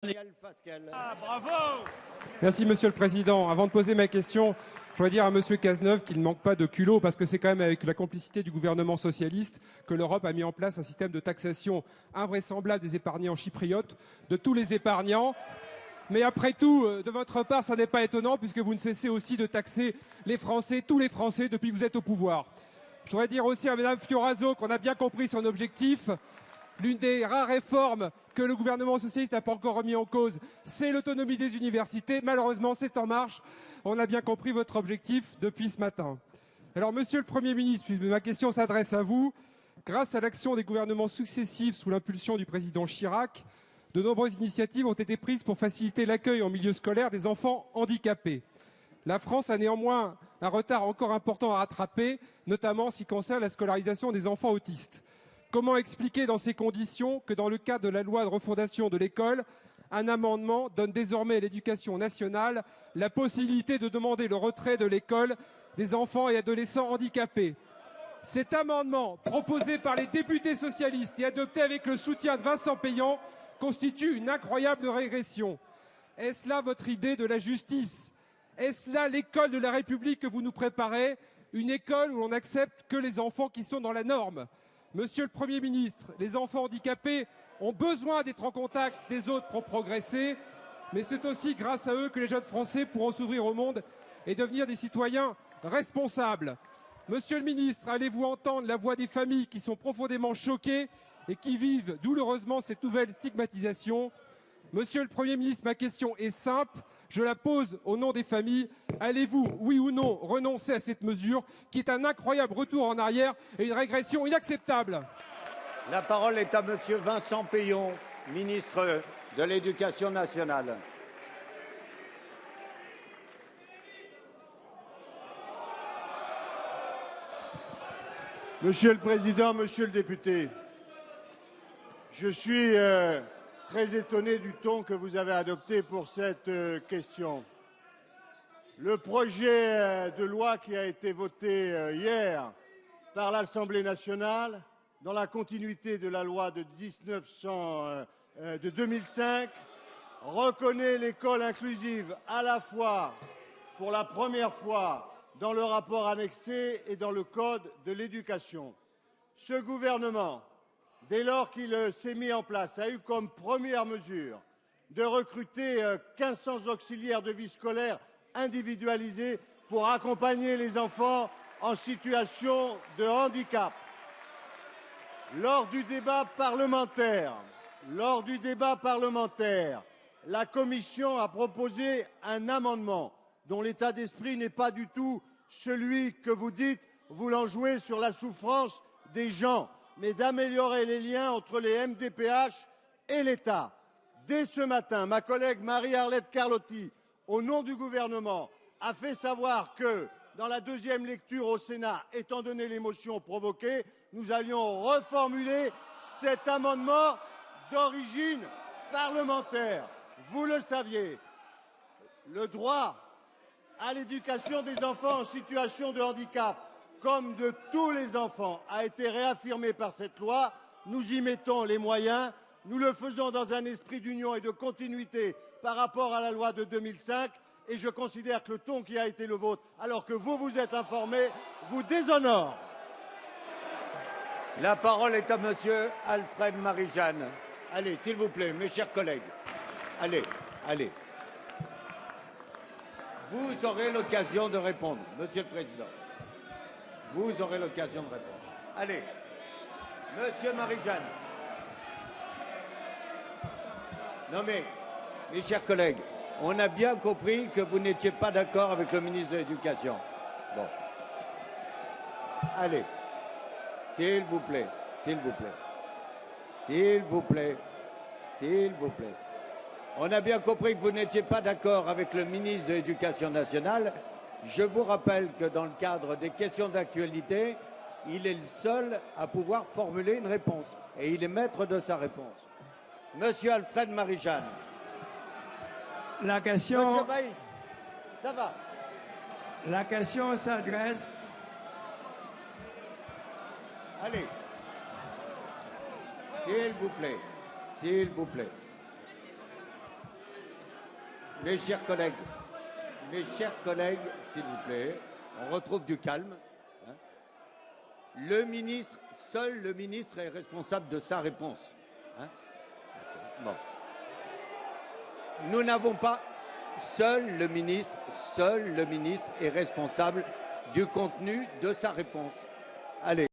Ah, bravo! Merci Monsieur le Président. Avant de poser ma question, je voudrais dire à Monsieur Cazeneuve qu'il ne manque pas de culot parce que c'est quand même avec la complicité du gouvernement socialiste que l'Europe a mis en place un système de taxation invraisemblable des épargnants chypriotes, de tous les épargnants. Mais après tout, de votre part, ça n'est pas étonnant puisque vous ne cessez aussi de taxer les Français, tous les Français, depuis que vous êtes au pouvoir. Je voudrais dire aussi à Madame Fioraso qu'on a bien compris son objectif. L'une des rares réformes que le gouvernement socialiste n'a pas encore remis en cause, c'est l'autonomie des universités. Malheureusement, c'est en marche. On a bien compris votre objectif depuis ce matin. Alors, Monsieur le Premier ministre, ma question s'adresse à vous. Grâce à l'action des gouvernements successifs sous l'impulsion du président Chirac, de nombreuses initiatives ont été prises pour faciliter l'accueil en milieu scolaire des enfants handicapés. La France a néanmoins un retard encore important à rattraper, notamment en ce qui concerne la scolarisation des enfants autistes. Comment expliquer dans ces conditions que dans le cadre de la loi de refondation de l'école, un amendement donne désormais à l'éducation nationale la possibilité de demander le retrait de l'école des enfants et adolescents handicapés? Cet amendement, proposé par les députés socialistes et adopté avec le soutien de Vincent Peillant, constitue une incroyable régression. Est-ce là votre idée de la justice? Est-ce là l'école de la République que vous nous préparez? Une école où l'on n'accepte que les enfants qui sont dans la norme? Monsieur le Premier ministre, les enfants handicapés ont besoin d'être en contact des autres pour progresser, mais c'est aussi grâce à eux que les jeunes Français pourront s'ouvrir au monde et devenir des citoyens responsables. Monsieur le ministre, allez-vous entendre la voix des familles qui sont profondément choquées et qui vivent douloureusement cette nouvelle stigmatisation? Monsieur le Premier ministre, ma question est simple, je la pose au nom des familles. Allez-vous, oui ou non, renoncer à cette mesure qui est un incroyable retour en arrière et une régression inacceptable? La parole est à Monsieur Vincent Peillant, ministre de l'Éducation nationale. Monsieur le Président, Monsieur le député, je suis très étonné du ton que vous avez adopté pour cette question. Le projet de loi qui a été voté hier par l'Assemblée nationale, dans la continuité de la loi de 2005, reconnaît l'école inclusive à la fois, pour la première fois, dans le rapport annexé et dans le Code de l'éducation. Ce gouvernement, dès lors qu'il s'est mis en place, a eu comme première mesure de recruter 1500 auxiliaires de vie scolaire individualisés pour accompagner les enfants en situation de handicap. Lors du débat parlementaire, la Commission a proposé un amendement dont l'état d'esprit n'est pas du tout celui que vous dites voulant jouer sur la souffrance des gens, mais d'améliorer les liens entre les MDPH et l'État. Dès ce matin, ma collègue Marie-Arlette Carlotti, au nom du gouvernement, a fait savoir que, dans la deuxième lecture au Sénat, étant donné l'émotion provoquée, nous allions reformuler cet amendement d'origine parlementaire. Vous le saviez, le droit à l'éducation des enfants en situation de handicap, comme de tous les enfants, a été réaffirmé par cette loi. Nous y mettons les moyens. Nous le faisons dans un esprit d'union et de continuité par rapport à la loi de 2005. Et je considère que le ton qui a été le vôtre, alors que vous vous êtes informé, vous déshonore. La parole est à Monsieur Alfred Marie-Jeanne. Allez, s'il vous plaît, mes chers collègues. Allez, allez. Vous aurez l'occasion de répondre, Monsieur le Président. Vous aurez l'occasion de répondre. Allez, Monsieur Marie-Jeanne. Non mais, mes chers collègues, on a bien compris que vous n'étiez pas d'accord avec le ministre de l'Éducation. Bon. Allez, s'il vous plaît, s'il vous plaît, s'il vous plaît, s'il vous plaît. On a bien compris que vous n'étiez pas d'accord avec le ministre de l'Éducation nationale. Je vous rappelle que dans le cadre des questions d'actualité, il est le seul à pouvoir formuler une réponse. Et il est maître de sa réponse. Monsieur Alfred Marie-Jeanne. La question... Monsieur Baïs, ça va. La question s'adresse... Allez. S'il vous plaît. S'il vous plaît. mes chers collègues, s'il vous plaît, on retrouve du calme. Hein. Seul le ministre est responsable de sa réponse. Hein. Bon. Nous n'avons pas. Seul le ministre est responsable du contenu de sa réponse. Allez.